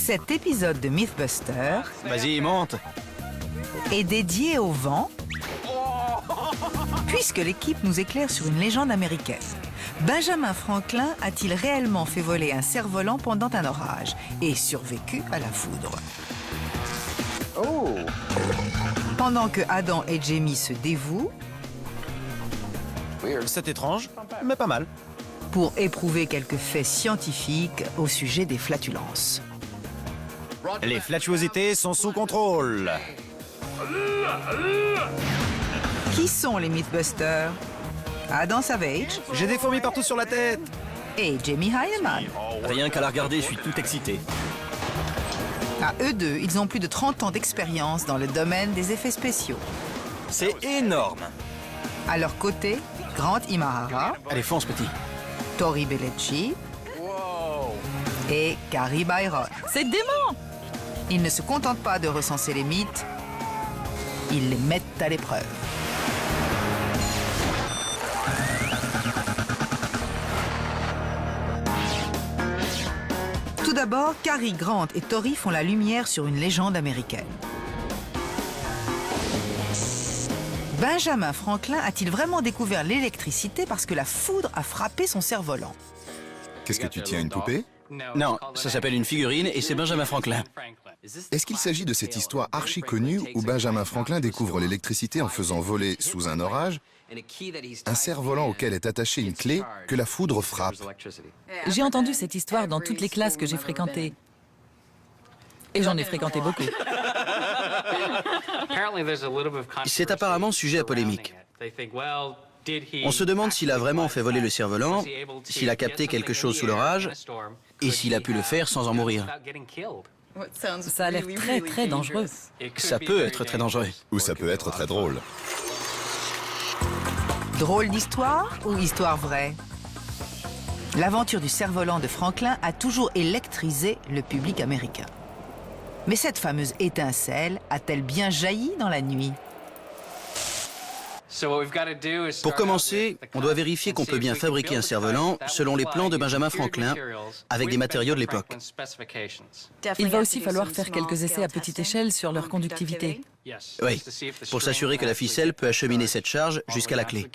Cet épisode de Mythbuster Vas-y, monte. est dédié au vent, puisque l'équipe nous éclaire sur une légende américaine. Benjamin Franklin a-t-il réellement fait voler un cerf-volant pendant un orage et survécu à la foudre? Pendant que Adam et Jamie se dévouent C'est étrange, mais pas mal. pour éprouver quelques faits scientifiques au sujet des flatulences. Les flatuosités sont sous contrôle. Qui sont les Mythbusters? Adam Savage J'ai des fourmis partout sur la tête. et Jamie Heineman. Rien qu'à la regarder, je suis tout excité. À eux deux, ils ont plus de 30 ans d'expérience dans le domaine des effets spéciaux. C'est énorme. À leur côté, Grant Imahara, Allez, fonce, petit. Tori Belleci et Carrie Byron. C'est dément! Ils ne se contentent pas de recenser les mythes, ils les mettent à l'épreuve. Tout d'abord, Carrie, Grant et Tori font la lumière sur une légende américaine. Benjamin Franklin a-t-il vraiment découvert l'électricité parce que la foudre a frappé son cerf-volant? Qu'est-ce que tu tiens, une poupée? Non, ça s'appelle une figurine et c'est Benjamin Franklin. Est-ce qu'il s'agit de cette histoire archi connue où Benjamin Franklin découvre l'électricité en faisant voler, sous un orage, un cerf-volant auquel est attachée une clé que la foudre frappe? J'ai entendu cette histoire dans toutes les classes que j'ai fréquentées. Et j'en ai fréquenté beaucoup. C'est apparemment sujet à polémique. On se demande s'il a vraiment fait voler le cerf-volant, s'il a capté quelque chose sous l'orage, et s'il a pu le faire sans en mourir. Ça a l'air très très dangereux. Ça peut être très dangereux. Ou ça peut être très drôle. Drôle d'histoire ou histoire vraie? L'aventure du cerf-volant de Franklin a toujours électrisé le public américain. Mais cette fameuse étincelle a-t-elle bien jailli dans la nuit? Pour commencer, on doit vérifier qu'on peut bien fabriquer un cerf-volant selon les plans de Benjamin Franklin, avec des matériaux de l'époque. Il va aussi falloir faire quelques essais à petite échelle sur leur conductivité. Oui, pour s'assurer que la ficelle peut acheminer cette charge jusqu'à la clé.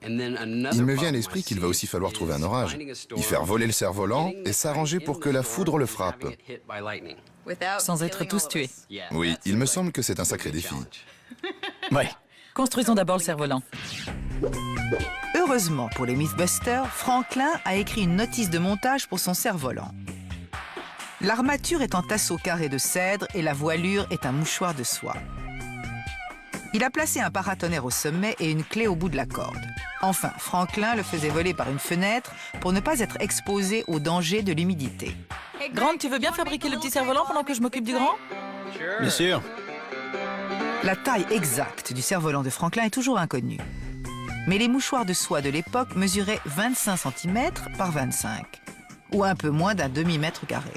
Il me vient à l'esprit qu'il va aussi falloir trouver un orage, y faire voler le cerf-volant et s'arranger pour que la foudre le frappe. Sans être tous tués. Oui, il me semble que c'est un sacré défi. Ouais. Construisons d'abord le cerf-volant. Heureusement pour les Mythbusters, Franklin a écrit une notice de montage pour son cerf-volant. L'armature est en tasseau carré de cèdre et la voilure est un mouchoir de soie. Il a placé un paratonnerre au sommet et une clé au bout de la corde. Enfin, Franklin le faisait voler par une fenêtre pour ne pas être exposé au danger de l'humidité. Grant, tu veux bien fabriquer le petit cerf-volant pendant que je m'occupe du grand? Bien sûr. La taille exacte du cerf-volant de Franklin est toujours inconnue. Mais les mouchoirs de soie de l'époque mesuraient 25 cm par 25, ou un peu moins d'un demi-mètre carré.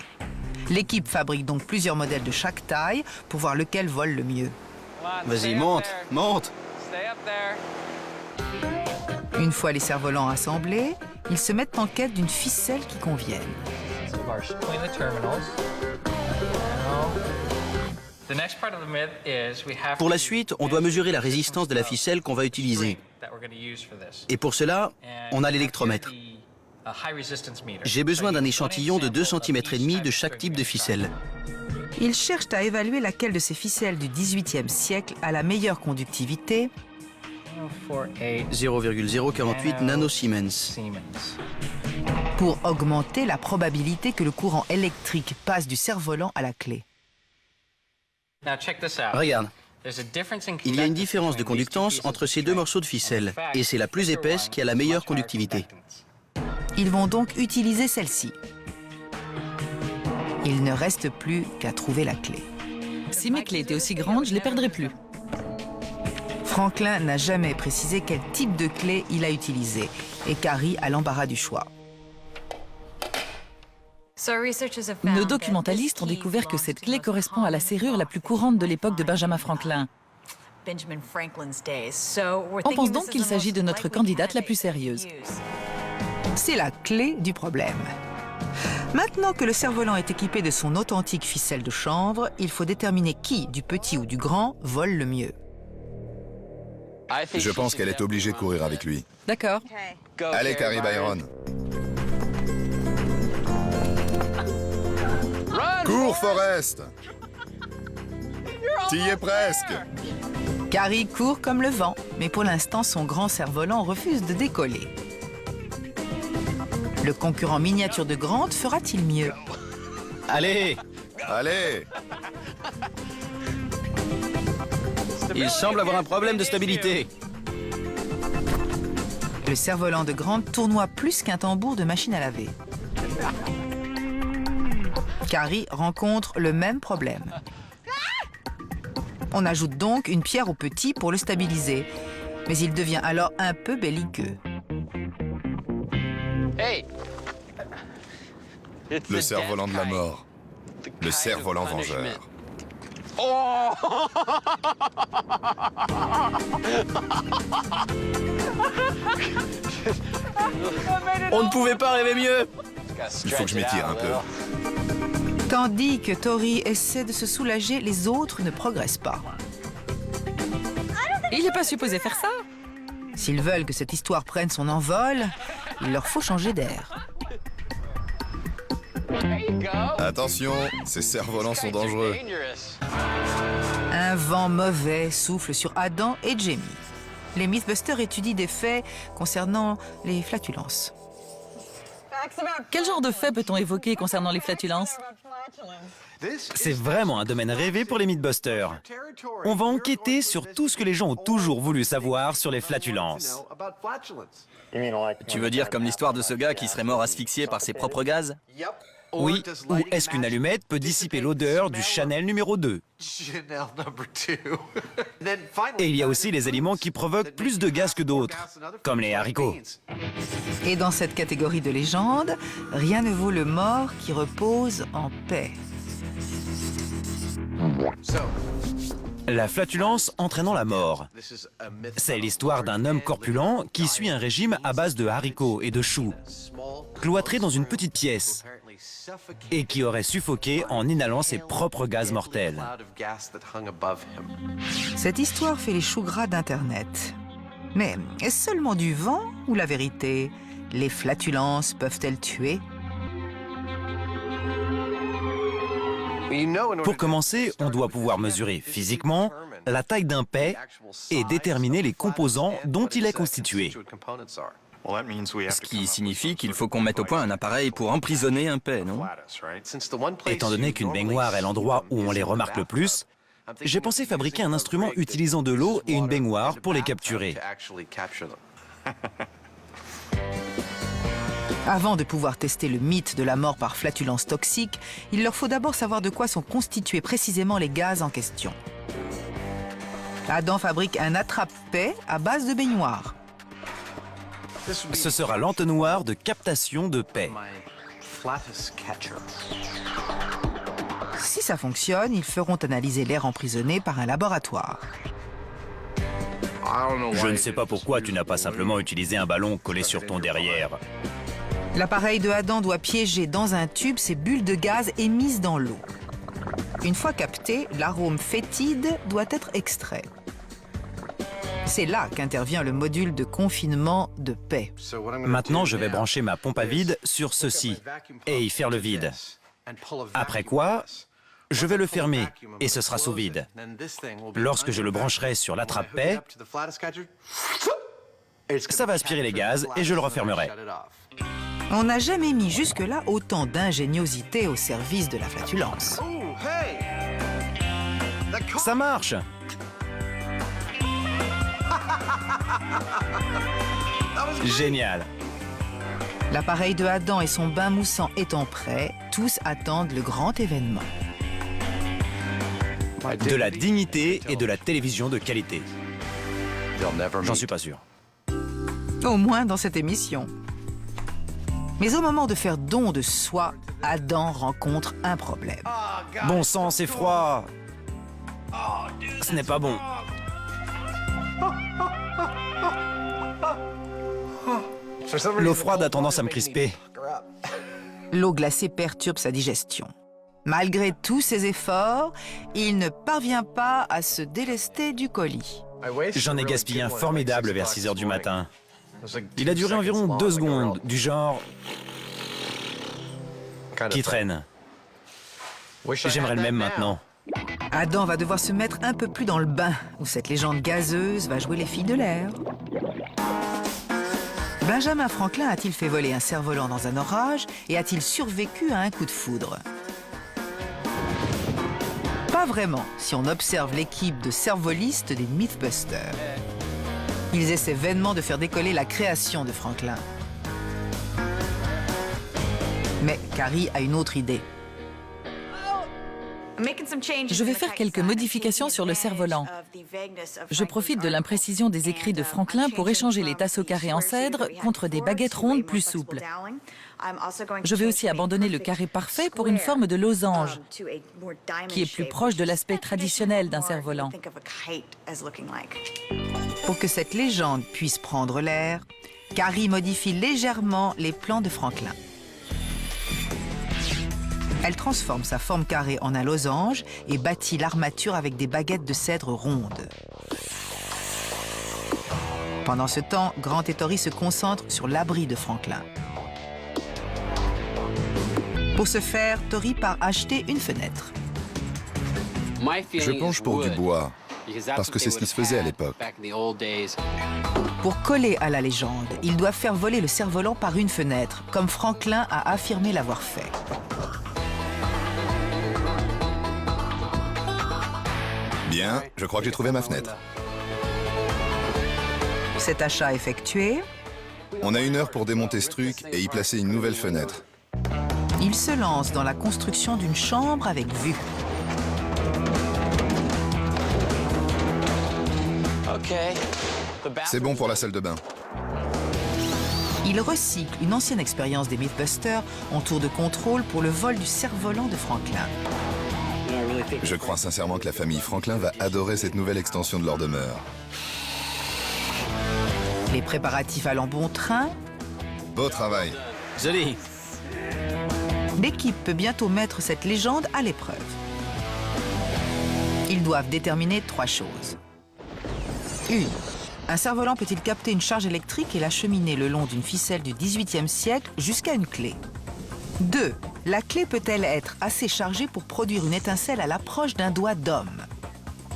L'équipe fabrique donc plusieurs modèles de chaque taille pour voir lequel vole le mieux. Vas-y, monte, monte. Une fois les cerfs-volants assemblés, ils se mettent en quête d'une ficelle qui convienne. Pour la suite, on doit mesurer la résistance de la ficelle qu'on va utiliser. Et pour cela, on a l'électromètre. J'ai besoin d'un échantillon de 2,5 cm de chaque type de ficelle. Ils cherchent à évaluer laquelle de ces ficelles du XVIIIe siècle a la meilleure conductivité 0,048 nanosiemens. pour augmenter la probabilité que le courant électrique passe du cerf-volant à la clé. Regarde, il y a une différence de conductance entre ces deux morceaux de ficelle, et c'est la plus épaisse qui a la meilleure conductivité. Ils vont donc utiliser celle-ci. Il ne reste plus qu'à trouver la clé. Si mes clés étaient aussi grandes, je les perdrais plus. Franklin n'a jamais précisé quel type de clé il a utilisé, et Carrie a l'embarras du choix. Nos documentalistes ont découvert que cette clé correspond à la serrure la plus courante de l'époque de Benjamin Franklin. On pense donc qu'il s'agit de notre candidate la plus sérieuse. C'est la clé du problème. Maintenant que le cerf-volant est équipé de son authentique ficelle de chanvre, il faut déterminer qui, du petit ou du grand, vole le mieux. Je pense qu'elle est obligée de courir avec lui. D'accord. Allez, Carrie Byron. Cours, Forrest. T'y es presque. Carrie court comme le vent, mais pour l'instant, son grand cerf-volant refuse de décoller. Le concurrent miniature de Grant fera-t-il mieux? Allez! Allez. Il semble avoir un problème de stabilité. Le cerf-volant de Grant tournoie plus qu'un tambour de machine à laver. Carrie rencontre le même problème. On ajoute donc une pierre au petit pour le stabiliser, mais il devient alors un peu belliqueux. Le cerf-volant de la mort. Le cerf-volant vengeur. On ne pouvait pas rêver mieux. Il faut que je m'étire un peu. Tandis que Tori essaie de se soulager, les autres ne progressent pas. Il n'est pas supposé faire ça. S'ils veulent que cette histoire prenne son envol, il leur faut changer d'air. Attention, ces cerfs-volants sont dangereux. Un vent mauvais souffle sur Adam et Jamie. Les Mythbusters étudient des faits concernant les flatulences. Quel genre de fait peut-on évoquer concernant les flatulences? C'est vraiment un domaine rêvé pour les Mythbusters. On va enquêter sur tout ce que les gens ont toujours voulu savoir sur les flatulences. Tu veux dire comme l'histoire de ce gars qui serait mort asphyxié par ses propres gaz? Oui, ou est-ce qu'une allumette peut dissiper l'odeur du Chanel numéro 2? Et il y a aussi les aliments qui provoquent plus de gaz que d'autres, comme les haricots. Et dans cette catégorie de légendes, rien ne vaut le mort qui repose en paix. La flatulence entraînant la mort. C'est l'histoire d'un homme corpulent qui suit un régime à base de haricots et de choux, cloîtré dans une petite pièce, et qui aurait suffoqué en inhalant ses propres gaz mortels. Cette histoire fait les choux gras d'Internet. Mais est-ce seulement du vent ou la vérité? Les flatulences peuvent-elles tuer? Pour commencer, on doit pouvoir mesurer physiquement la taille d'un paix et déterminer les composants dont il est constitué. Ce qui signifie qu'il faut qu'on mette au point un appareil pour emprisonner un paix, non? Étant donné qu'une baignoire est l'endroit où on les remarque le plus, j'ai pensé fabriquer un instrument utilisant de l'eau et une baignoire pour les capturer. Avant de pouvoir tester le mythe de la mort par flatulence toxique, il leur faut d'abord savoir de quoi sont constitués précisément les gaz en question. Adam fabrique un attrape-paix à base de baignoire. Ce sera l'entonnoir de captation de paix. Si ça fonctionne, ils feront analyser l'air emprisonné par un laboratoire. Je ne sais pas pourquoi tu n'as pas simplement utilisé un ballon collé sur ton derrière. L'appareil de Adam doit piéger dans un tube ces bulles de gaz émises dans l'eau. Une fois capté, l'arôme fétide doit être extrait. C'est là qu'intervient le module de confinement de paix. Maintenant, je vais brancher ma pompe à vide sur ceci et y faire le vide. Après quoi, je vais le fermer et ce sera sous vide. Lorsque je le brancherai sur l'attrape-paix, ça va aspirer les gaz et je le refermerai. On n'a jamais mis jusque-là autant d'ingéniosité au service de la flatulence. Ça marche! Génial! L'appareil de Adam et son bain moussant étant prêts, tous attendent le grand événement. De la dignité et de la télévision de qualité. J'en suis pas sûr. Au moins dans cette émission. Mais au moment de faire don de soi, Adam rencontre un problème. Bon sang, c'est froid! Ce n'est pas bon. L'eau froide a tendance à me crisper. L'eau glacée perturbe sa digestion. Malgré tous ses efforts, il ne parvient pas à se délester du colis. J'en ai gaspillé un formidable vers 6 heures du matin. Il a duré environ 2 secondes, du genre... qui traîne. J'aimerais le même maintenant. Adam va devoir se mettre un peu plus dans le bain, où cette légende gazeuse va jouer les filles de l'air. Benjamin Franklin a-t-il fait voler un cerf-volant dans un orage et a-t-il survécu à un coup de foudre? Pas vraiment, si on observe l'équipe de cerf-volistes des Mythbusters. Ils essaient vainement de faire décoller la création de Franklin. Mais Carrie a une autre idée. Je vais faire quelques modifications sur le cerf-volant. Je profite de l'imprécision des écrits de Franklin pour échanger les tasseaux carrés en cèdre contre des baguettes rondes plus souples. Je vais aussi abandonner le carré parfait pour une forme de losange, qui est plus proche de l'aspect traditionnel d'un cerf-volant. Pour que cette légende puisse prendre l'air, Carrie modifie légèrement les plans de Franklin. Elle transforme sa forme carrée en un losange et bâtit l'armature avec des baguettes de cèdre rondes. Pendant ce temps, Grant et Tori se concentrent sur l'abri de Franklin. Pour ce faire, Tori part acheter une fenêtre. Je penche pour du bois, parce que c'est ce qui se faisait à l'époque. Pour coller à la légende, ils doivent faire voler le cerf-volant par une fenêtre, comme Franklin a affirmé l'avoir fait. Bien, je crois que j'ai trouvé ma fenêtre. Cet achat effectué, On a 1 heure pour démonter ce truc et y placer une nouvelle fenêtre. il se lance dans la construction d'une chambre avec vue. C'est bon pour la salle de bain. Il recycle une ancienne expérience des Mythbusters en tour de contrôle pour le vol du cerf-volant de Franklin. Je crois sincèrement que la famille Franklin va adorer cette nouvelle extension de leur demeure. Les préparatifs allant bon train, Beau travail. Joli. l'équipe peut bientôt mettre cette légende à l'épreuve. Ils doivent déterminer 3 choses. 1. Un cerf-volant peut-il capter une charge électrique et l'acheminer le long d'une ficelle du XVIIIe siècle jusqu'à une clé? 2. La clé peut-elle être assez chargée pour produire une étincelle à l'approche d'un doigt d'homme?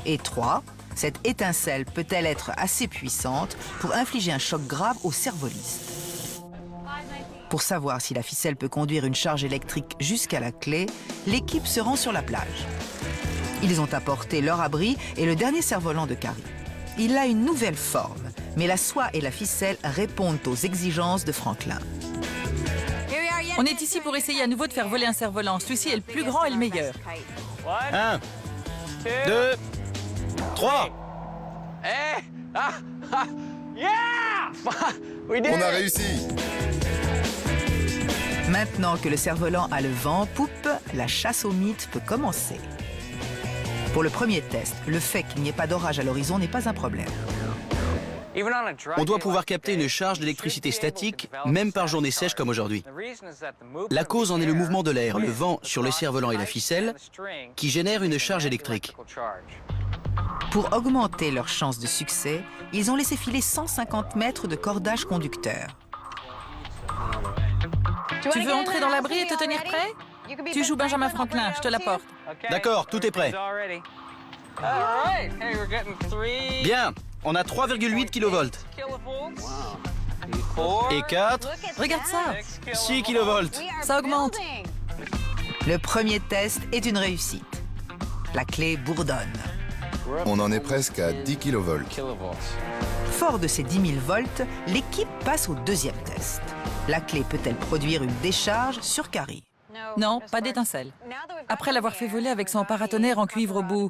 Et 3. Cette étincelle peut-elle être assez puissante pour infliger un choc grave au cerf-voliste? Pour savoir si la ficelle peut conduire une charge électrique jusqu'à la clé, l'équipe se rend sur la plage. Ils ont apporté leur abri et le dernier cerf-volant de Carrie. Il a une nouvelle forme, mais la soie et la ficelle répondent aux exigences de Franklin. On est ici pour essayer à nouveau de faire voler un cerf-volant. Celui-ci est le plus grand et le meilleur. 1, 2, 3. On a réussi! Maintenant que le cerf-volant a le vent en poupe, la chasse aux mythes peut commencer. Pour le premier test, le fait qu'il n'y ait pas d'orage à l'horizon n'est pas un problème. On doit pouvoir capter une charge d'électricité statique, même par journée sèche comme aujourd'hui. La cause en est le mouvement de l'air, le vent sur le cerf-volant et la ficelle, qui génère une charge électrique. Pour augmenter leurs chances de succès, ils ont laissé filer 150 mètres de cordage conducteur. Tu veux entrer dans l'abri et te tenir prêt? Tu joues Benjamin Franklin, je te l'apporte. D'accord, tout est prêt. Bien, on a 3,8 kV. Et 4, Regarde ça, 6 kV. ça augmente. Le premier test est une réussite. La clé bourdonne. On en est presque à 10 kV. Fort de ces 10 000 volts, l'équipe passe au deuxième test. La clé peut-elle produire une décharge sur Carrie? Non, pas d'étincelle. Après l'avoir fait voler avec son paratonnerre en cuivre au bout,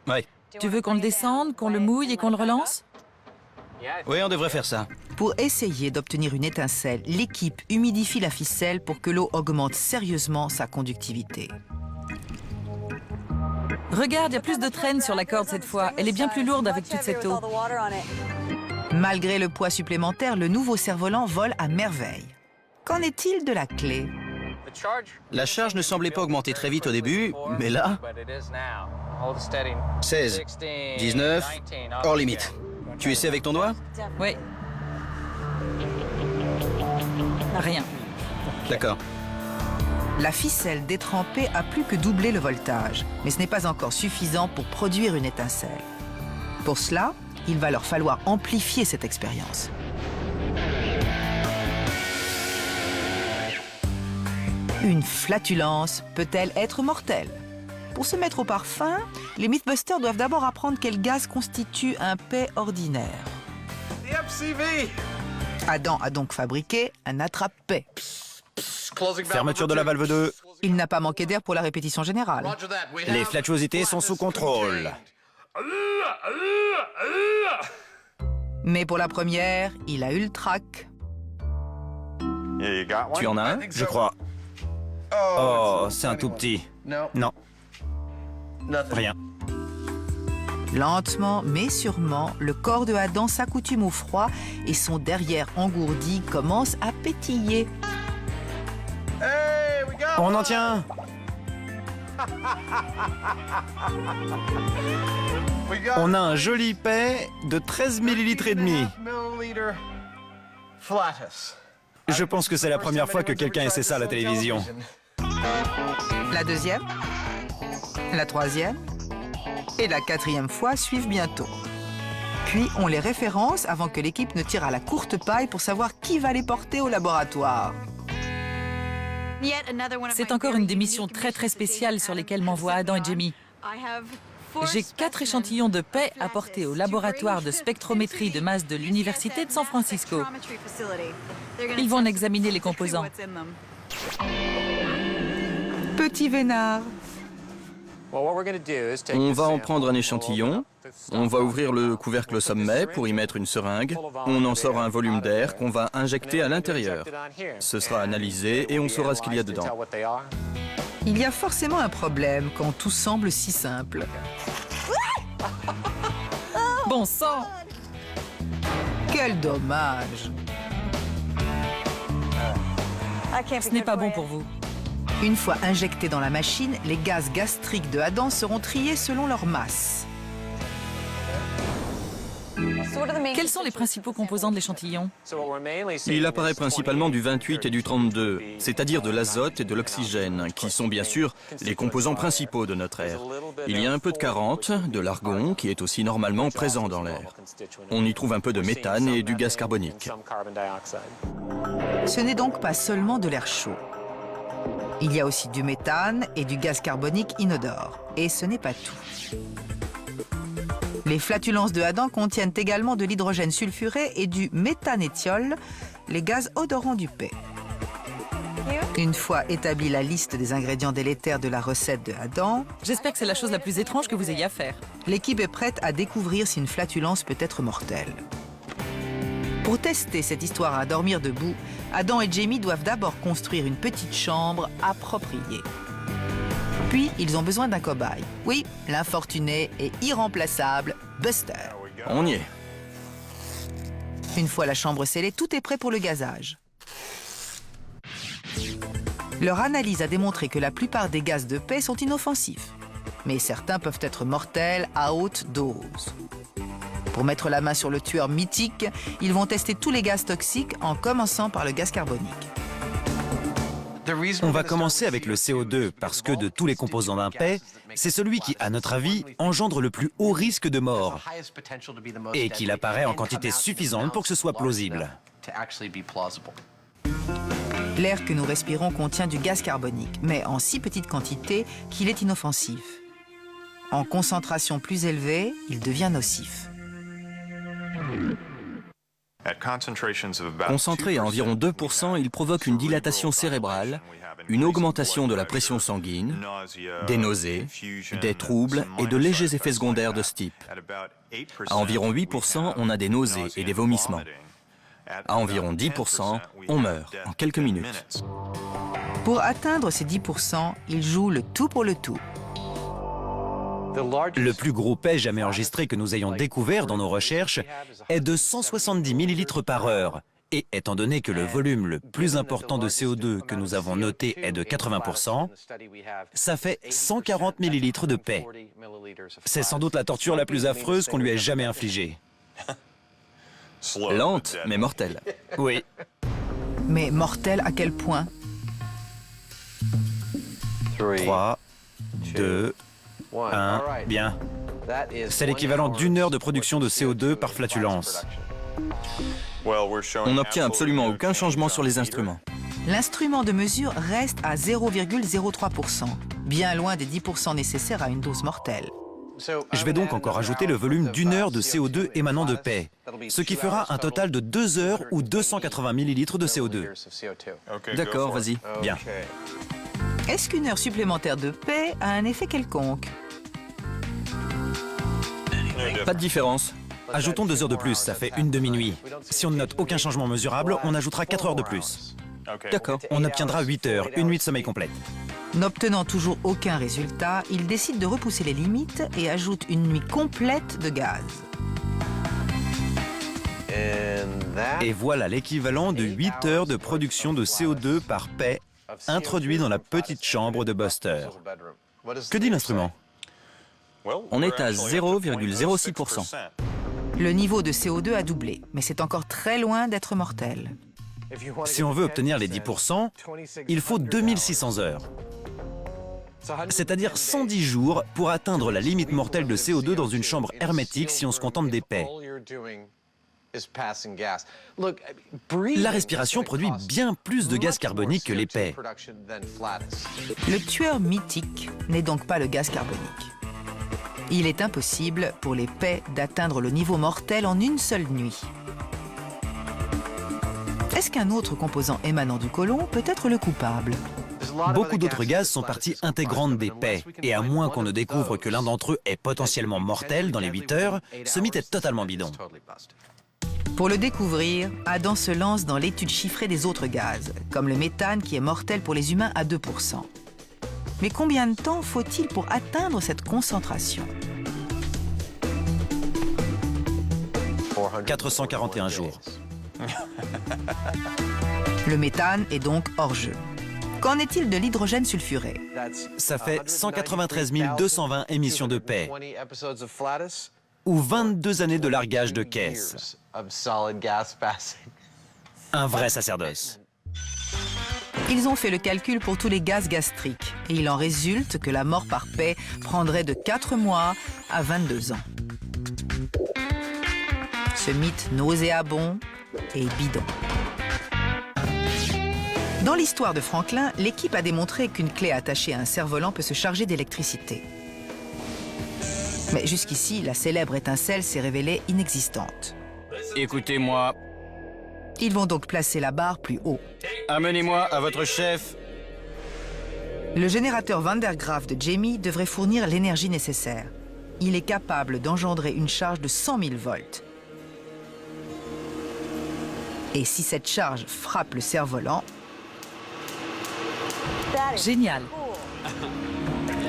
Ouais. tu veux qu'on le descende, qu'on le mouille et qu'on le relance? Oui, on devrait faire ça. Pour essayer d'obtenir une étincelle, l'équipe humidifie la ficelle pour que l'eau augmente sérieusement sa conductivité. Regarde, il y a plus de traîne sur la corde cette fois. Elle est bien plus lourde avec toute cette eau. Malgré le poids supplémentaire, le nouveau cerf-volant vole à merveille. Qu'en est-il de la clé? La charge ne semblait pas augmenter très vite au début, mais là, 16, 19, hors limite. Tu essaies avec ton doigt? Oui. Rien. D'accord. La ficelle détrempée a plus que doublé le voltage, mais ce n'est pas encore suffisant pour produire une étincelle. Pour cela, il va leur falloir amplifier cette expérience. Une flatulence peut-elle être mortelle? Pour se mettre au parfum, les Mythbusters doivent d'abord apprendre quel gaz constitue un paix ordinaire. Adam a donc fabriqué un attrape-paix. Fermeture de la valve 2. Il n'a pas manqué d'air pour la répétition générale. Les flatuosités sont sous contrôle. Mais pour la première, il a eu le trac. Tu en as un? Je crois. Oh, c'est un tout petit. Non. Rien. Lentement mais sûrement, le corps de Adam s'accoutume au froid et son derrière engourdi commence à pétiller. On en tient. On a un joli paix de 13 millilitres et demi. Je pense que c'est la première fois que quelqu'un essaie ça à la télévision. La deuxième, la troisième et la quatrième fois suivent bientôt. Puis on les référence avant que l'équipe ne tire à la courte paille pour savoir qui va les porter au laboratoire. C'est encore une des missions très spéciales sur lesquelles m'envoient Adam et Jamie. J'ai 4 échantillons de paix à porter au laboratoire de spectrométrie de masse de l'Université de San Francisco. Ils vont en examiner les composants. Petit vénard. On va en prendre un échantillon, on va ouvrir le couvercle au sommet pour y mettre une seringue, on en sort un volume d'air qu'on va injecter à l'intérieur. Ce sera analysé et on saura ce qu'il y a dedans. Il y a forcément un problème quand tout semble si simple. Bon sang! Quel dommage! Ce n'est pas bon pour vous. Une fois injectés dans la machine, les gaz gastriques de Adam seront triés selon leur masse. Quels sont les principaux composants de l'échantillon? Il apparaît principalement du 28 et du 32, c'est-à-dire de l'azote et de l'oxygène, qui sont bien sûr les composants principaux de notre air. Il y a un peu de 40, de l'argon, qui est aussi normalement présent dans l'air. On y trouve un peu de méthane et du gaz carbonique. Ce n'est donc pas seulement de l'air chaud. Il y a aussi du méthane et du gaz carbonique inodore. Et ce n'est pas tout. Les flatulences de Adam contiennent également de l'hydrogène sulfuré et du méthanétiol, les gaz odorants du paix. Une fois établie la liste des ingrédients délétères de la recette de Adam, J'espère que c'est la chose la plus étrange que vous ayez à faire. l'équipe est prête à découvrir si une flatulence peut être mortelle. Pour tester cette histoire à dormir debout, Adam et Jamie doivent d'abord construire une petite chambre appropriée. Puis, ils ont besoin d'un cobaye. Oui, l'infortuné et irremplaçable Buster. On y est. Une fois la chambre scellée, tout est prêt pour le gazage. Leur analyse a démontré que la plupart des gaz de paix sont inoffensifs. Mais certains peuvent être mortels à haute dose. Pour mettre la main sur le tueur mythique, ils vont tester tous les gaz toxiques en commençant par le gaz carbonique. On va commencer avec le CO2 parce que de tous les composants d'un paix, c'est celui qui, à notre avis, engendre le plus haut risque de mort et qu'il apparaît en quantité suffisante pour que ce soit plausible. L'air que nous respirons contient du gaz carbonique, mais en si petite quantité qu'il est inoffensif. En concentration plus élevée, il devient nocif. Concentré à environ 2%, il provoque une dilatation cérébrale, une augmentation de la pression sanguine, des nausées, des troubles et de légers effets secondaires de ce type. À environ 8%, on a des nausées et des vomissements. À environ 10%, on meurt en quelques minutes. Pour atteindre ces 10%, il joue le tout pour le tout. Le plus gros paix jamais enregistré que nous ayons découvert dans nos recherches est de 170 millilitres par heure. Et étant donné que le volume le plus important de CO2 que nous avons noté est de 80%, ça fait 140 millilitres de paix. C'est sans doute la torture la plus affreuse qu'on lui ait jamais infligée. Lente, mais mortelle. Oui. Mais mortel à quel point? 3, 2, 1, bien. C'est l'équivalent d'1 heure de production de CO2 par flatulence. On n'obtient absolument aucun changement sur les instruments. L'instrument de mesure reste à 0,03%, bien loin des 10% nécessaires à une dose mortelle. Je vais donc encore ajouter le volume d'1 heure de CO2 émanant de paix, ce qui fera un total de 2 heures ou 280 millilitres de CO2. D'accord, vas-y. Bien. Est-ce qu'une heure supplémentaire de paix a un effet quelconque? Pas de différence. Ajoutons 2 heures de plus, ça fait une demi-nuit. Si on ne note aucun changement mesurable, on ajoutera 4 heures de plus. D'accord. On obtiendra 8 heures, une nuit de sommeil complète. N'obtenant toujours aucun résultat, il décide de repousser les limites et ajoute une nuit complète de gaz. Et voilà l'équivalent de 8 heures de production de CO2 par paix introduit dans la petite chambre de Buster. Que dit l'instrument? On est à 0,06%. Le niveau de CO2 a doublé, mais c'est encore très loin d'être mortel. Si on veut obtenir les 10%, il faut 2600 heures. C'est-à-dire 110 jours pour atteindre la limite mortelle de CO2 dans une chambre hermétique si on se contente des paies. La respiration produit bien plus de gaz carbonique que les paies. Le tueur mythique n'est donc pas le gaz carbonique. Il est impossible pour les paies d'atteindre le niveau mortel en une seule nuit. Est-ce qu'un autre composant émanant du côlon peut être le coupable? Beaucoup d'autres gaz sont partie intégrante des paies, et à moins qu'on ne découvre que l'un d'entre eux est potentiellement mortel dans les 8 heures, ce mythe est totalement bidon. Pour le découvrir, Adam se lance dans l'étude chiffrée des autres gaz, comme le méthane qui est mortel pour les humains à 2%. Mais combien de temps faut-il pour atteindre cette concentration? 441 jours. Le méthane est donc hors jeu. Qu'en est-il de l'hydrogène sulfuré? Ça fait 193 220 émissions de paix, ou 22 années de largage de caisse. Un vrai sacerdoce. Ils ont fait le calcul pour tous les gaz gastriques et il en résulte que la mort par paix prendrait de 4 mois à 22 ans. Ce mythe nauséabond et bidon. Dans l'histoire de Franklin, l'équipe a démontré qu'une clé attachée à un cerf-volant peut se charger d'électricité. Mais jusqu'ici, la célèbre étincelle s'est révélée inexistante. Écoutez-moi, Ils vont donc placer la barre plus haut. amenez-moi à votre chef. Le générateur Van der Graaf de Jamie devrait fournir l'énergie nécessaire. Il est capable d'engendrer une charge de 100 000 volts. Et si cette charge frappe le cerf-volant, Génial.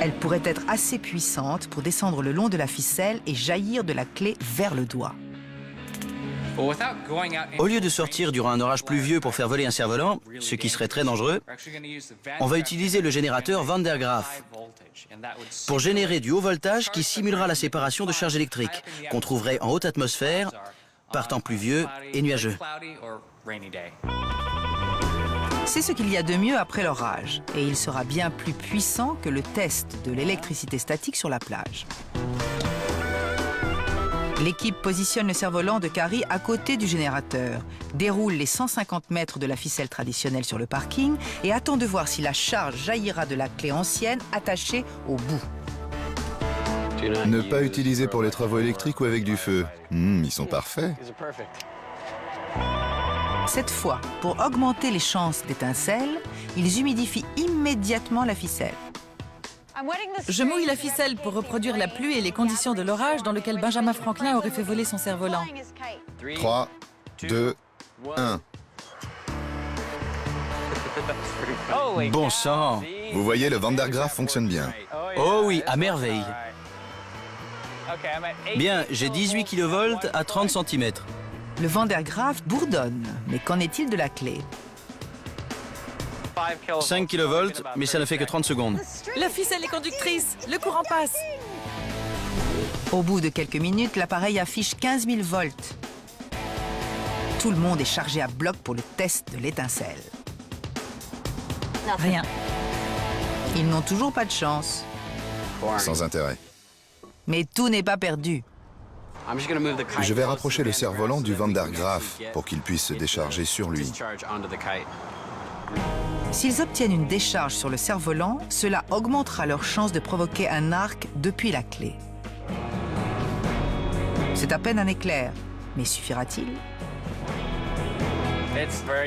elle pourrait être assez puissante pour descendre le long de la ficelle et jaillir de la clé vers le doigt. Au lieu de sortir durant un orage pluvieux pour faire voler un cerf-volant, ce qui serait très dangereux, on va utiliser le générateur Van der Graaf pour générer du haut voltage qui simulera la séparation de charges électriques qu'on trouverait en haute atmosphère, par temps pluvieux et nuageux. C'est ce qu'il y a de mieux après l'orage, et il sera bien plus puissant que le test de l'électricité statique sur la plage. L'équipe positionne le cerf-volant de Carrie à côté du générateur, déroule les 150 mètres de la ficelle traditionnelle sur le parking et attend de voir si la charge jaillira de la clé ancienne attachée au bout. Ne pas utiliser pour les travaux électriques ou avec du feu. Ils sont parfaits. Cette fois, pour augmenter les chances d'étincelle, ils humidifient immédiatement la ficelle. Je mouille la ficelle pour reproduire la pluie et les conditions de l'orage dans lequel Benjamin Franklin aurait fait voler son cerf-volant. 3, 2, 1. Bon sang. Vous voyez, le Van der Graaf fonctionne bien. Oh oui, à merveille. Bien, j'ai 18 kV à 30 cm. Le Van der Graaf bourdonne, mais qu'en est-il de la clé? 5 kV, mais ça ne fait que 30 secondes. La ficelle est conductrice, le courant passe. Au bout de quelques minutes, l'appareil affiche 15 000 volts. Tout le monde est chargé à bloc pour le test de l'étincelle. Rien. Ils n'ont toujours pas de chance. Sans intérêt. Mais tout n'est pas perdu. Je vais rapprocher le cerf-volant du Van der Graaf pour qu'il puisse se décharger sur lui. S'ils obtiennent une décharge sur le cerf-volant, cela augmentera leur chance de provoquer un arc depuis la clé. C'est à peine un éclair, mais suffira-t-il?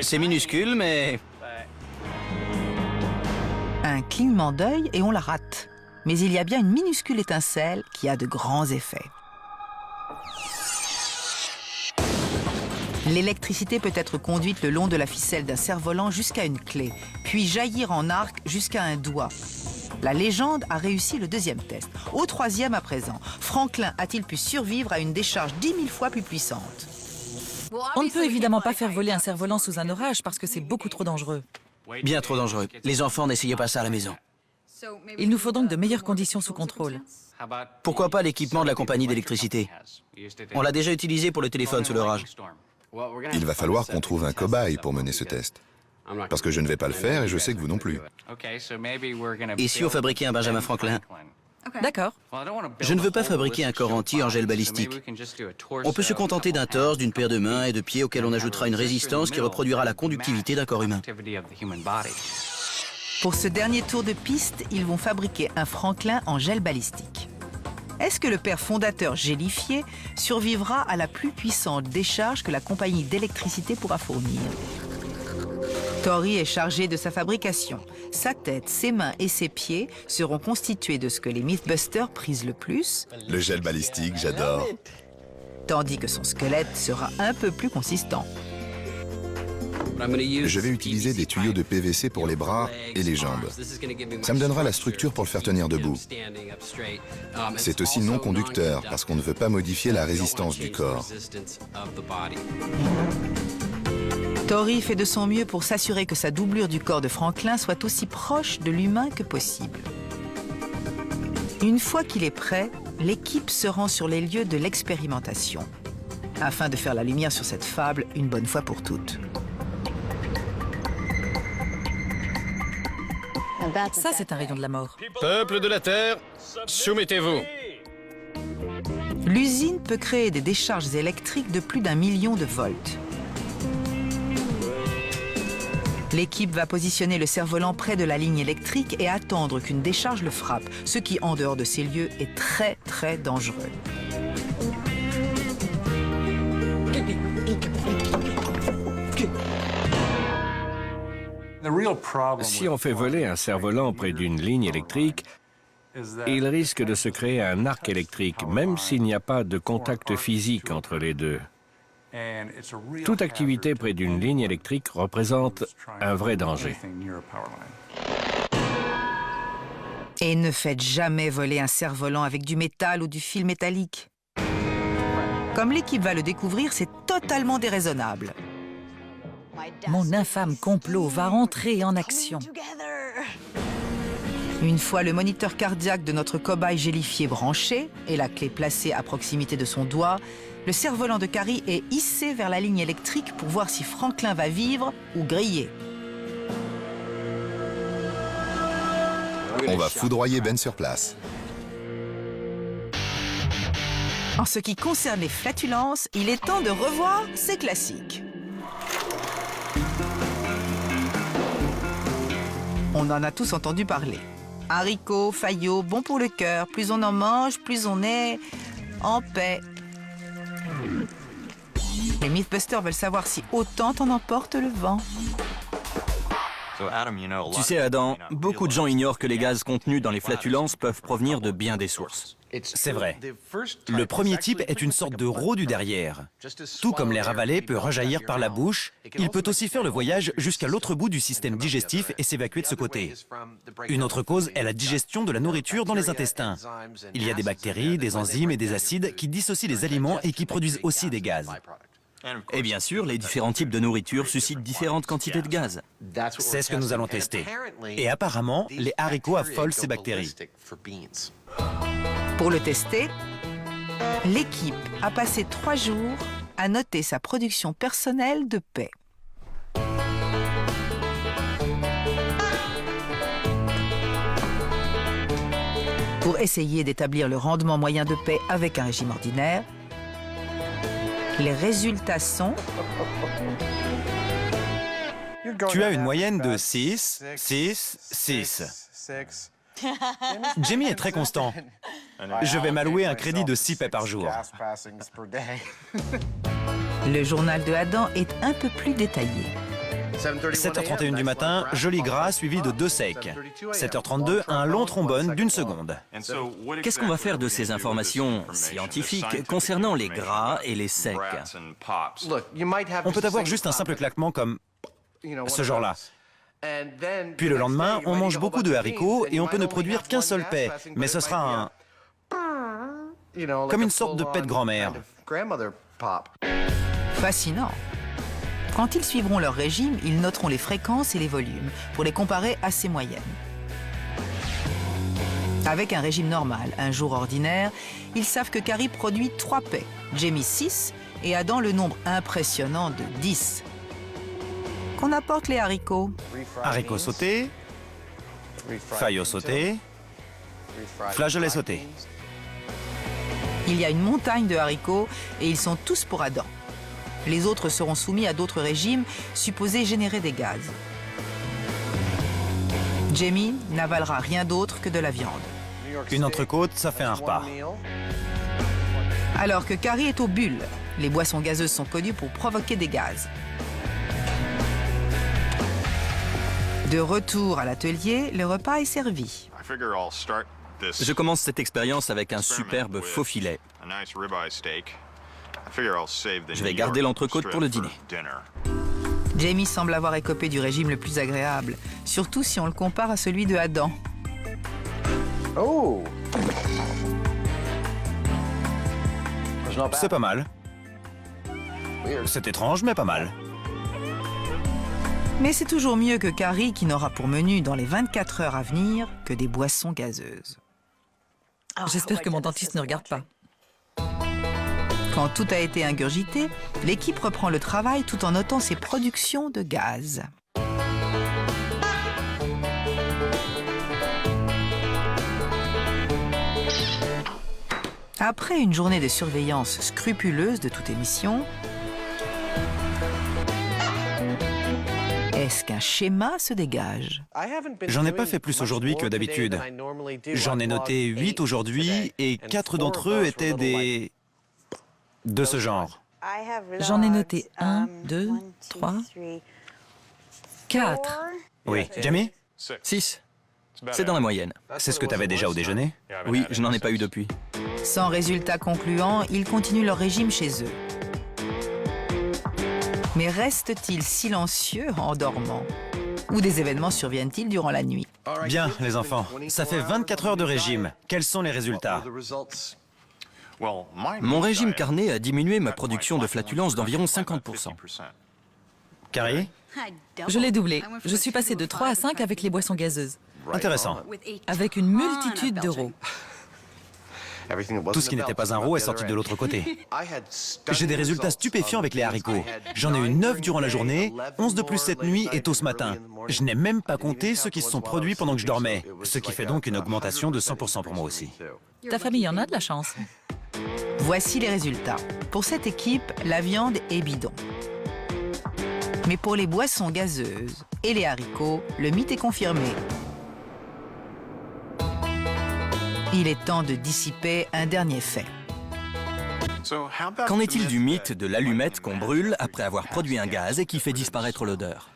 C'est minuscule, mais... Un clignement d'œil et on la rate. Mais il y a bien une minuscule étincelle qui a de grands effets. L'électricité peut être conduite le long de la ficelle d'un cerf-volant jusqu'à une clé, puis jaillir en arc jusqu'à un doigt. La légende a réussi le deuxième test. Au troisième à présent, Franklin a-t-il pu survivre à une décharge 10 000 fois plus puissante? On ne peut évidemment pas faire voler un cerf-volant sous un orage parce que c'est beaucoup trop dangereux. Bien trop dangereux. Les enfants, n'essayez pas ça à la maison. Il nous faut donc de meilleures conditions sous contrôle. Pourquoi pas l'équipement de la compagnie d'électricité? On l'a déjà utilisé pour le téléphone sous l'orage. Il va falloir qu'on trouve un cobaye pour mener ce test. Parce que je ne vais pas le faire et je sais que vous non plus. Et si on fabriquait un Benjamin Franklin? D'accord. Je ne veux pas fabriquer un corps entier en gel balistique. On peut se contenter d'un torse, d'une paire de mains et de pieds auxquels on ajoutera une résistance qui reproduira la conductivité d'un corps humain. Pour ce dernier tour de piste, ils vont fabriquer un Franklin en gel balistique. Est-ce que le père fondateur gélifié survivra à la plus puissante décharge que la compagnie d'électricité pourra fournir? Tory est chargé de sa fabrication. Sa tête, ses mains et ses pieds seront constitués de ce que les Mythbusters prisent le plus, Le gel balistique, j'adore. tandis que son squelette sera un peu plus consistant. Je vais utiliser des tuyaux de PVC pour les bras et les jambes. Ça me donnera la structure pour le faire tenir debout. C'est aussi non conducteur parce qu'on ne veut pas modifier la résistance du corps. Tory fait de son mieux pour s'assurer que sa doublure du corps de Franklin soit aussi proche de l'humain que possible. Une fois qu'il est prêt, l'équipe se rend sur les lieux de l'expérimentation, afin de faire la lumière sur cette fable une bonne fois pour toutes. Ça, c'est un rayon de la mort. Peuple de la Terre, soumettez-vous. L'usine peut créer des décharges électriques de plus d'1 million de volts. L'équipe va positionner le cerf-volant près de la ligne électrique et attendre qu'une décharge le frappe, ce qui, en dehors de ces lieux, est très, très dangereux. Si on fait voler un cerf-volant près d'une ligne électrique, il risque de se créer un arc électrique, même s'il n'y a pas de contact physique entre les deux. Toute activité près d'une ligne électrique représente un vrai danger. Et ne faites jamais voler un cerf-volant avec du métal ou du fil métallique. Comme l'équipe va le découvrir, c'est totalement déraisonnable. Mon infâme complot va entrer en action. Une fois le moniteur cardiaque de notre cobaye gélifié branché et la clé placée à proximité de son doigt, le cerf-volant de Carrie est hissé vers la ligne électrique pour voir si Franklin va vivre ou griller. On va foudroyer Ben sur place. En ce qui concerne les flatulences, il est temps de revoir ces classiques. On en a tous entendu parler. Haricots, faillots, bon pour le cœur. Plus on en mange, plus on est en paix. Les Mythbusters veulent savoir si autant t'en emporte le vent. Tu sais, Adam, beaucoup de gens ignorent que les gaz contenus dans les flatulences peuvent provenir de bien des sources. C'est vrai. Le premier type est une sorte de roue du derrière. Tout comme l'air avalé peut rejaillir par la bouche, il peut aussi faire le voyage jusqu'à l'autre bout du système digestif et s'évacuer de ce côté. Une autre cause est la digestion de la nourriture dans les intestins. Il y a des bactéries, des enzymes et des acides qui dissocient les aliments et qui produisent aussi des gaz. Et bien sûr, les différents types de nourriture suscitent différentes quantités de gaz. C'est ce que nous allons tester. Et apparemment, les haricots affolent ces bactéries. Pour le tester, l'équipe a passé 3 jours à noter sa production personnelle de paix. Pour essayer d'établir le rendement moyen de paix avec un régime ordinaire, les résultats sont... Tu as une moyenne de 6, 6, 6. Jamie est très constant. Je vais m'allouer un crédit de 6 paix par jour. Le journal de Adam est un peu plus détaillé. 7h31 du matin, joli gras suivi de 2 secs. 7h32, un long trombone d'1 seconde. Qu'est-ce qu'on va faire de ces informations scientifiques concernant les gras et les secs? On peut avoir juste un simple claquement comme ce genre-là. Puis le lendemain, on mange beaucoup de haricots et on peut ne produire qu'un seul paix, mais ce sera comme une sorte de paix de grand-mère. Fascinant. Quand ils suivront leur régime, ils noteront les fréquences et les volumes pour les comparer à ces moyennes. Avec un régime normal, un jour ordinaire, ils savent que Carrie produit 3 paix, Jamie 6 et Adam le nombre impressionnant de 10. Qu'on apporte les haricots. Haricots sautés, faillots sautés, flageolets sautés. Il y a une montagne de haricots et ils sont tous pour Adam. Les autres seront soumis à d'autres régimes supposés générer des gaz. Jamie n'avalera rien d'autre que de la viande. Une entrecôte, ça fait un repas. Alors que Carrie est aux bulles. Les boissons gazeuses sont connues pour provoquer des gaz. De retour à l'atelier, le repas est servi. Je commence cette expérience avec un superbe faux filet. Je vais garder l'entrecôte pour le dîner. Jamie semble avoir écopé du régime le plus agréable, surtout si on le compare à celui de Adam. C'est pas mal. C'est étrange, mais pas mal. Mais c'est toujours mieux que Carrie qui n'aura pour menu dans les 24 heures à venir que des boissons gazeuses. J'espère que mon dentiste ne regarde pas. Quand tout a été ingurgité, l'équipe reprend le travail tout en notant ses productions de gaz. Après une journée de surveillance scrupuleuse de toute émission, est-ce qu'un schéma se dégage? J'en ai pas fait plus aujourd'hui que d'habitude. J'en ai noté 8 aujourd'hui et 4 d'entre eux étaient de ce genre. J'en ai noté 1, 2, 3, 4. Oui. Jamie? 6. C'est dans la moyenne. C'est ce que t'avais déjà au déjeuner? Oui, je n'en ai pas eu depuis. Sans résultat concluant, ils continuent leur régime chez eux. Mais restent-ils silencieux en dormant? Ou des événements surviennent-ils durant la nuit? Bien, les enfants. Ça fait 24 heures de régime. Quels sont les résultats? Mon régime carné a diminué ma production de flatulence d'environ 50%. Carrie? Je l'ai doublé. Je suis passé de 3 à 5 avec les boissons gazeuses. Intéressant. Avec une multitude d'euros. Tout ce qui n'était pas un roux est sorti de l'autre côté. J'ai des résultats stupéfiants avec les haricots. J'en ai eu 9 durant la journée, 11 de plus cette nuit et tôt ce matin. Je n'ai même pas compté ceux qui se sont produits pendant que je dormais, ce qui fait donc une augmentation de 100% pour moi aussi. Ta famille en a de la chance. Voici les résultats. Pour cette équipe, la viande est bidon. Mais pour les boissons gazeuses et les haricots, le mythe est confirmé. Il est temps de dissiper un dernier fait. Qu'en est-il du mythe de l'allumette qu'on brûle après avoir produit un gaz et qui fait disparaître l'odeur?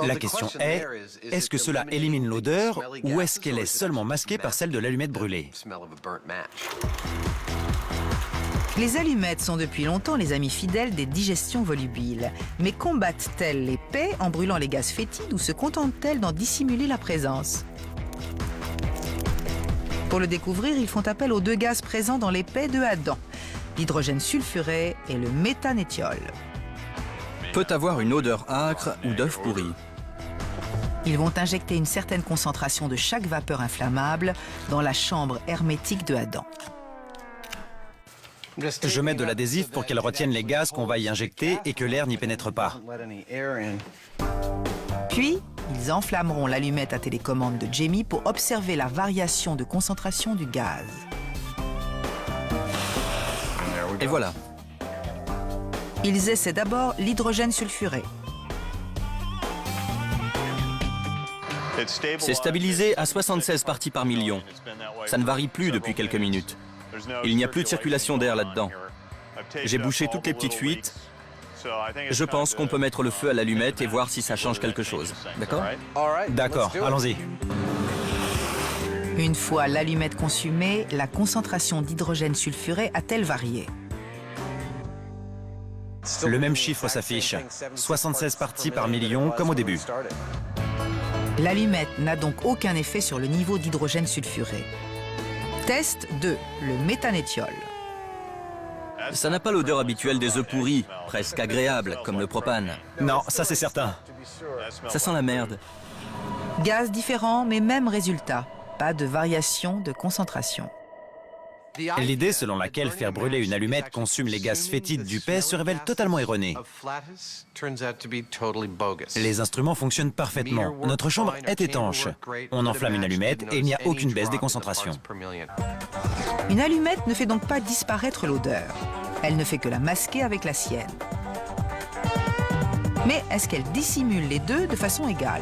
La question est, est-ce que cela élimine l'odeur ou est-ce qu'elle est seulement masquée par celle de l'allumette brûlée? Les allumettes sont depuis longtemps les amis fidèles des digestions volubiles. Mais combattent-elles les paies en brûlant les gaz fétides ou se contentent-elles d'en dissimuler la présence? Pour le découvrir, ils font appel aux 2 gaz présents dans les paies de Adam. l'hydrogène sulfuré et le méthanétiol. Peut avoir une odeur âcre ou d'œuf pourri. Ils vont injecter une certaine concentration de chaque vapeur inflammable dans la chambre hermétique de Adam. Je mets de l'adhésif pour qu'elle retienne les gaz qu'on va y injecter et que l'air n'y pénètre pas. Puis, ils enflammeront l'allumette à télécommande de Jamie pour observer la variation de concentration du gaz. Et voilà. Ils essaient d'abord l'hydrogène sulfuré. C'est stabilisé à 76 parties par million. Ça ne varie plus depuis quelques minutes. Il n'y a plus de circulation d'air là-dedans. J'ai bouché toutes les petites fuites. Je pense qu'on peut mettre le feu à l'allumette et voir si ça change quelque chose. D'accord? D'accord, allons-y. Une fois l'allumette consumée, la concentration d'hydrogène sulfuré a-t-elle varié? Le même chiffre s'affiche. 76 parties par million, comme au début. L'allumette n'a donc aucun effet sur le niveau d'hydrogène sulfuré. Test 2, le méthanétiol. Ça n'a pas l'odeur habituelle des œufs pourris, presque agréable, comme le propane. Non, ça c'est certain. Ça sent la merde. Gaz différent, mais même résultat. Pas de variation de concentration. L'idée selon laquelle faire brûler une allumette consume les gaz fétides du paix se révèle totalement erronée. Les instruments fonctionnent parfaitement. Notre chambre est étanche. On enflamme une allumette et il n'y a aucune baisse des concentrations. Une allumette ne fait donc pas disparaître l'odeur. Elle ne fait que la masquer avec la sienne. Mais est-ce qu'elle dissimule les deux de façon égale?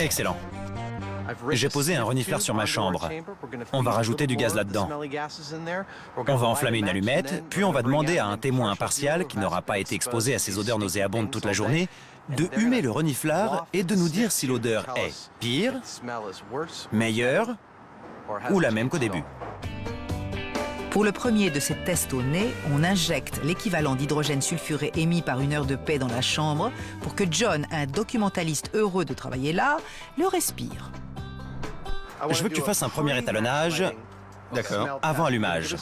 Excellent. J'ai posé un renifleur sur ma chambre. On va rajouter du gaz là-dedans. On va enflammer une allumette, puis on va demander à un témoin impartial, qui n'aura pas été exposé à ces odeurs nauséabondes toute la journée, de humer le renifleur et de nous dire si l'odeur est pire, meilleure ou la même qu'au début. Pour le premier de ces tests au nez, on injecte l'équivalent d'hydrogène sulfuré émis par une heure de paix dans la chambre pour que John, un documentaliste heureux de travailler là, le respire. Je veux que tu fasses un premier étalonnage. D'accord. Avant allumage.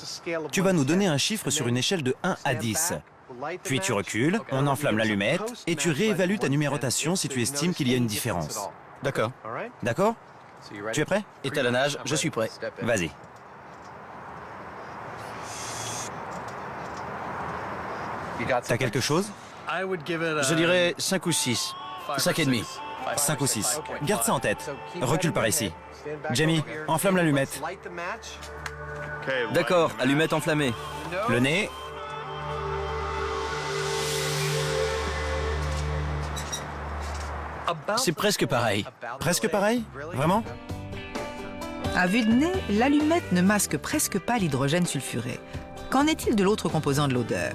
Tu vas nous donner un chiffre sur une échelle de 1 à 10. Puis tu recules, on enflamme l'allumette et tu réévalues ta numérotation si tu estimes qu'il y a une différence. D'accord. D'accord? Tu es prêt? Étalonnage, je suis prêt. Vas-y. T'as quelque chose? Je dirais 5 ou 6. 5,5. 5 ou 6. Garde ça en tête. Recule par ici. Jamie, enflamme l'allumette. D'accord, allumette enflammée. Le nez. C'est presque pareil. Presque pareil? Vraiment? À vue de nez, l'allumette ne masque presque pas l'hydrogène sulfuré. Qu'en est-il de l'autre composant de l'odeur?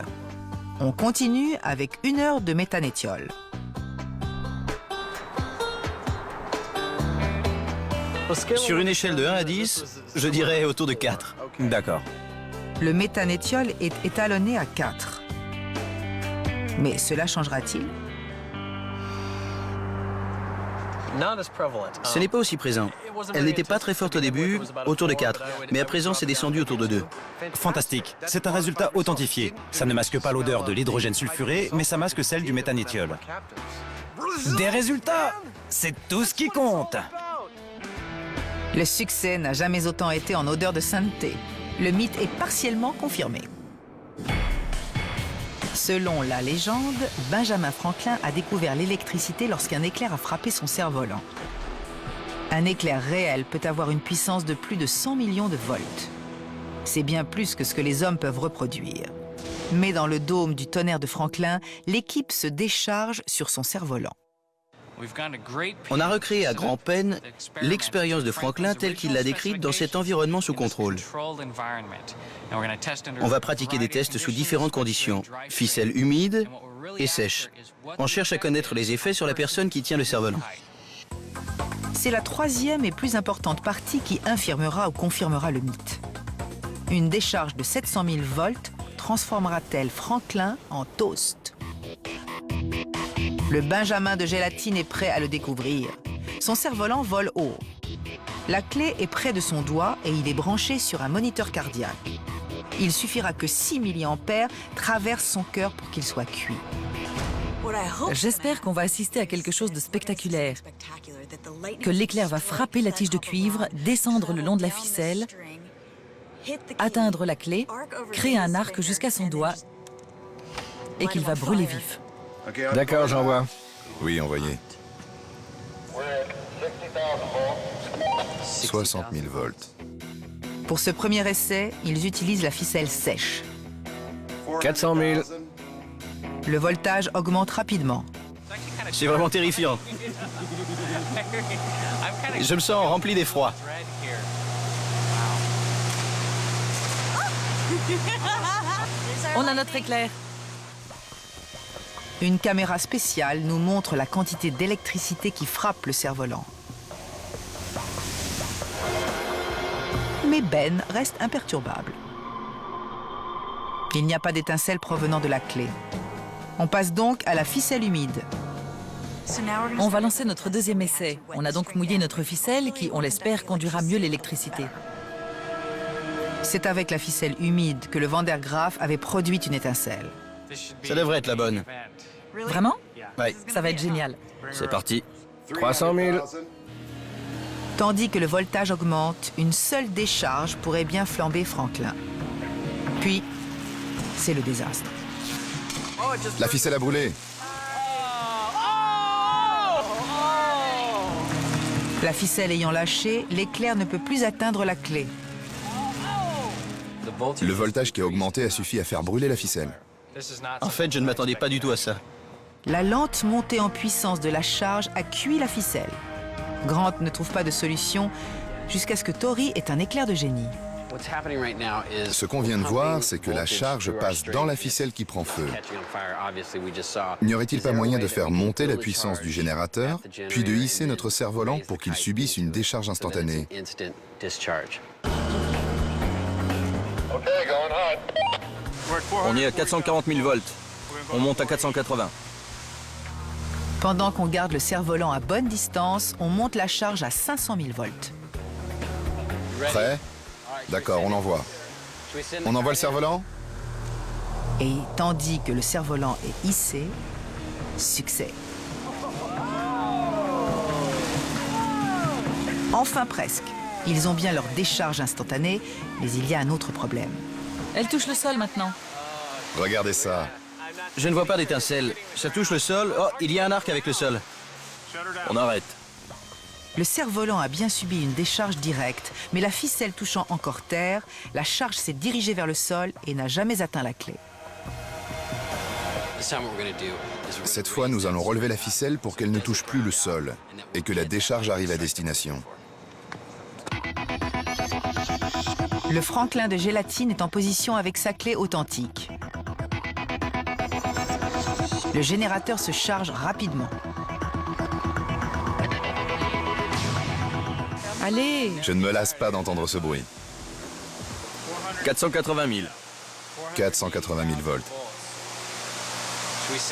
On continue avec 1 heure de méthanétiol. Sur une échelle de 1 à 10, je dirais autour de 4. D'accord. Le méthanétiol est étalonné à 4. Mais cela changera-t-il? Ce n'est pas aussi présent. Elle n'était pas très forte au début, autour de 4. Mais à présent, c'est descendu autour de 2. Fantastique. C'est un résultat authentifié. Ça ne masque pas l'odeur de l'hydrogène sulfuré, mais ça masque celle du méthanétiol. Des résultats! C'est tout ce qui compte! Le succès n'a jamais autant été en odeur de sainteté. Le mythe est partiellement confirmé. Selon la légende, Benjamin Franklin a découvert l'électricité lorsqu'un éclair a frappé son cerf-volant. Un éclair réel peut avoir une puissance de plus de 100 millions de volts. C'est bien plus que ce que les hommes peuvent reproduire. Mais dans le dôme du tonnerre de Franklin, l'équipe se décharge sur son cerf-volant. On a recréé à grand-peine l'expérience de Franklin telle qu'il l'a décrite dans cet environnement sous contrôle. On va pratiquer des tests sous différentes conditions, ficelle humide et sèche. On cherche à connaître les effets sur la personne qui tient le cerf-volant. C'est la troisième et plus importante partie qui infirmera ou confirmera le mythe. Une décharge de 700 000 volts transformera-t-elle Franklin en toast? Le Benjamin de gélatine est prêt à le découvrir. Son cerf-volant vole haut. La clé est près de son doigt et il est branché sur un moniteur cardiaque. il suffira que 6 milliampères traversent son cœur pour qu'il soit cuit. J'espère qu'on va assister à quelque chose de spectaculaire, que l'éclair va frapper la tige de cuivre, descendre le long de la ficelle, atteindre la clé, créer un arc jusqu'à son doigt et qu'il va brûler vif. D'accord, j'envoie. Oui, envoyé. 60 000 volts. Pour ce premier essai, ils utilisent la ficelle sèche. 400 000. Le voltage augmente rapidement. C'est vraiment terrifiant. Je me sens rempli d'effroi. On a notre éclair. Une caméra spéciale nous montre la quantité d'électricité qui frappe le cerf-volant. Mais Ben reste imperturbable. Il n'y a pas d'étincelle provenant de la clé. On passe donc à la ficelle humide. On va lancer notre deuxième essai. On a donc mouillé notre ficelle qui, on l'espère, conduira mieux l'électricité. C'est avec la ficelle humide que le Van der Graaf avait produit une étincelle. Ça devrait être la bonne. Vraiment? Ouais, Ça va être génial. c'est parti. 300 000. Tandis que le voltage augmente, une seule décharge pourrait bien flamber Franklin. Puis, c'est le désastre. La ficelle a brûlé. La ficelle ayant lâché, l'éclair ne peut plus atteindre la clé. Le voltage qui a augmenté a suffi à faire brûler la ficelle. En fait, je ne m'attendais pas du tout à ça. La lente montée en puissance de la charge a cuit la ficelle. Grant ne trouve pas de solution jusqu'à ce que Tori ait un éclair de génie. Ce qu'on vient de voir, c'est que la charge passe dans la ficelle qui prend feu. N'y aurait-il pas moyen de faire monter la puissance du générateur, puis de hisser notre cerf-volant pour qu'il subisse une décharge instantanée? On est à 440 000 volts. On monte à 480. Pendant qu'on garde le cerf-volant à bonne distance, on monte la charge à 500 000 volts. Prêt? D'accord, on envoie. On envoie le cerf-volant? Et tandis que le cerf-volant est hissé, succès. Enfin presque. Ils ont bien leur décharge instantanée, mais il y a un autre problème. Elle touche le sol maintenant. Regardez ça. Je ne vois pas d'étincelle. Ça touche le sol. Oh, il y a un arc avec le sol. On arrête. Le cerf-volant a bien subi une décharge directe, mais la ficelle touchant encore terre, la charge s'est dirigée vers le sol et n'a jamais atteint la clé. Cette fois, nous allons relever la ficelle pour qu'elle ne touche plus le sol et que la décharge arrive à destination. Le Franklin de gélatine est en position avec sa clé authentique. Le générateur se charge rapidement. Allez, Je ne me lasse pas d'entendre ce bruit. 480 000. 480 000 volts.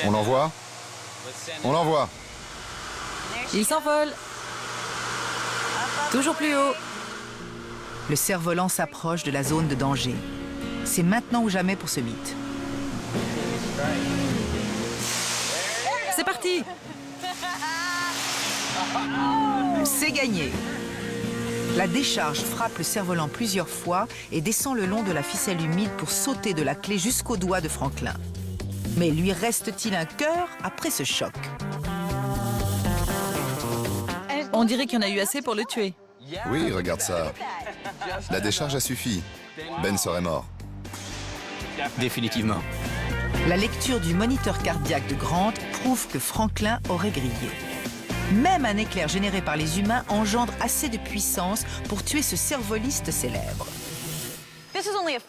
On l'envoie? On l'envoie. il s'envole. Toujours plus haut. Le cerf-volant s'approche de la zone de danger. C'est maintenant ou jamais pour ce mythe. C'est parti. C'est gagné. La décharge frappe le cerf-volant plusieurs fois et descend le long de la ficelle humide pour sauter de la clé jusqu'au doigt de Franklin. Mais lui reste-t-il un cœur après ce choc? On dirait qu'il y en a eu assez pour le tuer. Oui, regarde ça. La décharge a suffi. Ben serait mort. Définitivement. La lecture du moniteur cardiaque de Grant prouve que Franklin aurait grillé. Même un éclair généré par les humains engendre assez de puissance pour tuer ce cervoliste célèbre.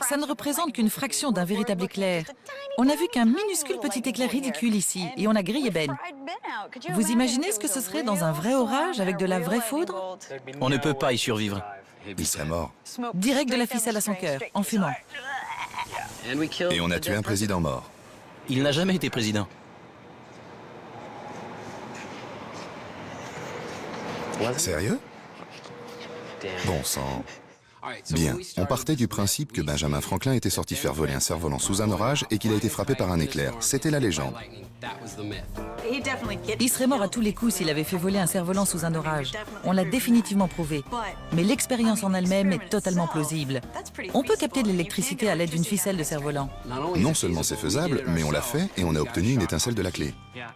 Ça ne représente qu'une fraction d'un véritable éclair. On a vu qu'un minuscule petit éclair ridicule ici et on a grillé Ben. Vous imaginez ce que ce serait dans un vrai orage avec de la vraie foudre? On ne peut pas y survivre. Il serait mort. Direct de la ficelle à son cœur, en fumant. Et on a tué un président mort. Il n'a jamais été président. Sérieux? Bon sang. Bien, on partait du principe que Benjamin Franklin était sorti faire voler un cerf-volant sous un orage et qu'il a été frappé par un éclair. C'était la légende. Il serait mort à tous les coups s'il avait fait voler un cerf-volant sous un orage. On l'a définitivement prouvé. Mais l'expérience en elle-même est totalement plausible. On peut capter de l'électricité à l'aide d'une ficelle de cerf-volant. Non seulement c'est faisable, mais on l'a fait et on a obtenu une étincelle de la clé.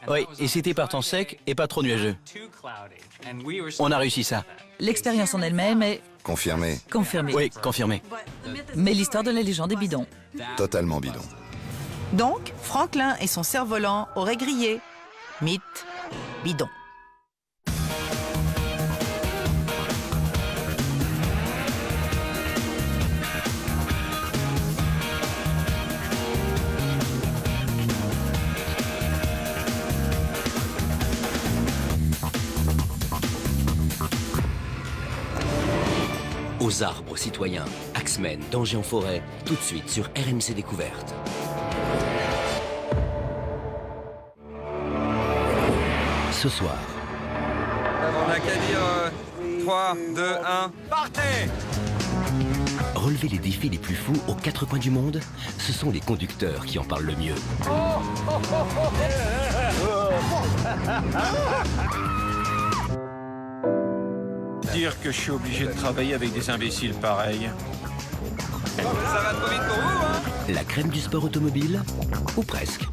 Oui, et c'était par temps sec et pas trop nuageux. On a réussi ça. L'expérience en elle-même est Confirmé. confirmée. Oui, confirmé. Mais l'histoire de la légende est bidon. Totalement bidon. Donc, Franklin et son cerf-volant auraient grillé. Mythe, bidon. Aux arbres, citoyens, Axemen, danger en forêt, tout de suite sur RMC Découverte. Ce soir. On n'a qu'à dire 3, 2, 1, partez! Relever les défis les plus fous aux quatre coins du monde, ce sont les conducteurs qui en parlent le mieux. Dire que je suis obligé de travailler avec des imbéciles pareils. Ça va trop vite pour vous, hein? La crème du sport automobile? Ou presque.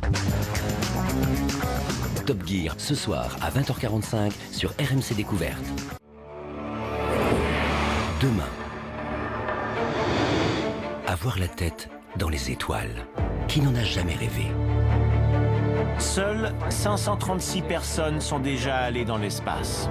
Top Gear, ce soir à 20h45 sur RMC Découverte. Demain, avoir la tête dans les étoiles. Qui n'en a jamais rêvé? Seules 536 personnes sont déjà allées dans l'espace.